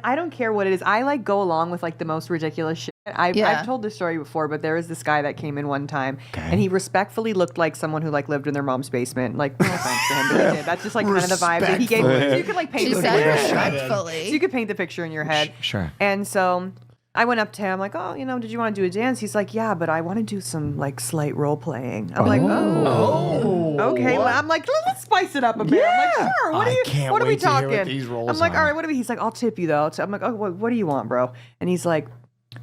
I don't care what it is. I like go along with like the most ridiculous shit. I've told this story before, but there was this guy that came in one time, and he respectfully looked like someone who like lived in their mom's basement. Like, no offense to him, but he did. That's just like kind of the vibe that he gave. So you could like paint. She the said picture. respectfully. So you could paint the picture in your head. Sure. And so I went up to him like, oh, did you want to do a dance? He's like, yeah, but I want to do some like slight role playing. I'm like, okay. Well, I'm like, let's spice it up a bit. I'm like, sure. What are we talking? I'm like, all right, what are we? He's like, I'll tip you though. So I'm like, oh, what do you want, bro? And he's like,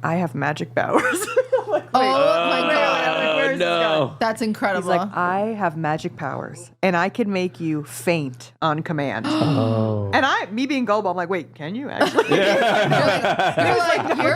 I have magic powers. I'm like, Oh my God. Where is this guy? That's incredible. He's like, I have magic powers, and I can make you faint on command. And me being gullible, I'm like, wait, can you actually? You're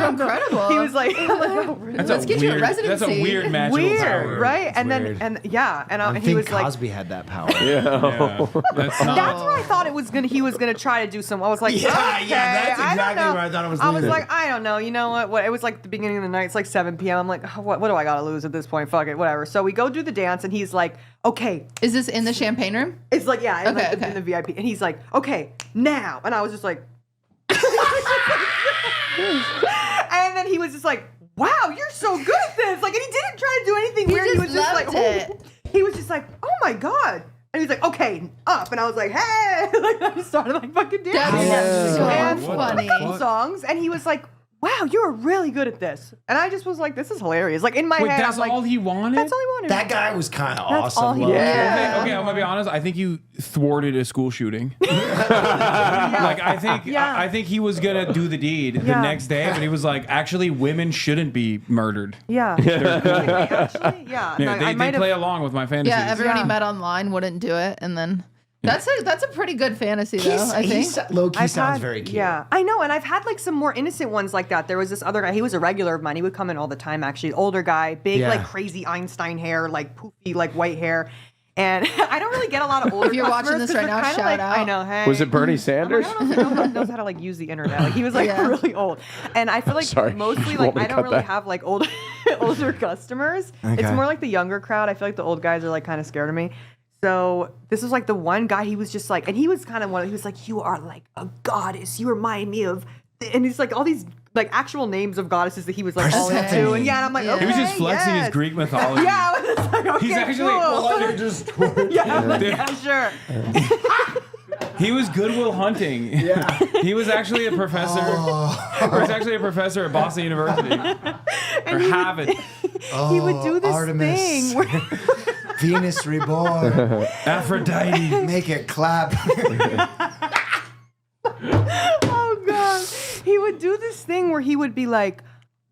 incredible. He was like, oh, really? Let's get you a residency. That's a weird magical power. Right? It's And weird. then I he think was like, Cosby had that power. Yeah. That's not. that's where I thought he was gonna try to do some. I was like, Yeah, okay, that's I don't exactly know. where I thought it was I was leading. like, I don't know. You know what? It was like the beginning of the night. It's like 7 p.m. I'm like, what do I gotta lose at this point? Fuck it, whatever. So we go do the dance, and he's like, okay. Is this in the champagne room? It's like, yeah, in, Okay, like, okay. in the VIP. And he's like, okay, now. And I was just like, and then he was just like, wow, you're so good at this. Like, and he didn't try to do anything He weird. He just was just like, loved it. he was just like, oh my God. And he was like, okay, up. And I was like, hey. Like, I just started like fucking dancing. That's so And funny. songs. And he was like, wow, you're really good at this. And I just was like, this is hilarious. Like, in my Wait, head, that's I'm like, all he wanted? that's all he wanted. That guy was kind of That's awesome. all he Low-key. did. Okay, I'm gonna be honest. I think you thwarted a school shooting. Like I think he was gonna do the deed the Yeah. next day, but he was like, actually, women shouldn't be murdered. Yeah. Actually, yeah. Yeah, I they might play have. along with my fantasies. Yeah, everyone he Yeah. met online wouldn't do it, and then that's a pretty good fantasy though. I think. Low-key I've sounds had- very cute. Yeah, I know, and I've had like some more innocent ones like that. There was this other guy. He was a regular of mine. He would come in all the time. Actually, older guy, big, Yeah. like crazy Einstein hair, like poofy, like white hair. And I don't really get a lot of older. If you're watching customers this 'cause right they're now, kinda shout like, out. I know. Hey. Was it Bernie I'm Sanders? like, I don't know if he knows how to like use the internet. Like he was like Yeah. really old, and I feel like Sorry. mostly You like want me I to don't cut really that? have like older customers. It's Okay. more like the younger crowd. I feel like the old guys are like kind of scared of me. So this was like the one guy. He was just like, and he was kind of one. He was like, "You are like a goddess. You remind me of," and he's like all these like actual names of goddesses that he was like all into. Persephone. And yeah, and I'm like, Yeah. okay, He was just flexing yes. his Greek mythology. Yeah, I was just like, okay, He's actually- cool. Yeah, I'm like, Dude. yeah, sure. He was Goodwill Hunting. Yeah. He was actually a professor. He was actually a professor at Boston University or Harvard. He would do this Artemis. thing where Venus reborn. Aphrodite. Make it clap. oh god, he would do this thing where he would be like,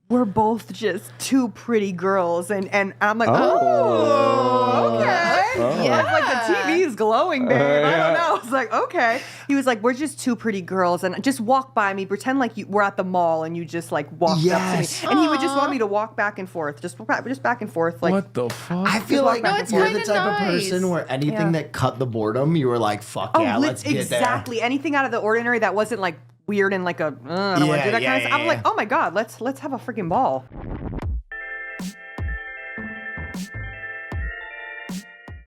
"We're both just two pretty girls," and I'm like, "Oh, okay." Yeah. Like the TV is glowing, babe. I don't know. I was like, "Okay." He was like, "We're just two pretty girls, and just walk by me. Pretend like we're at the mall, and you just like walked Yes. up to me." And he would just want me to walk back and forth, just back and forth, like. What the fuck? I feel walk like back it's you're kinda the type of nice. person where anything Yeah. that cut the boredom, you were like, fuck Oh, yeah, let's get exactly. Anything out of the ordinary that wasn't like weird and like I don't want to Yeah, do that yeah, kind of stuff. yeah, I'm like, yeah. oh my god, let's have a freaking ball.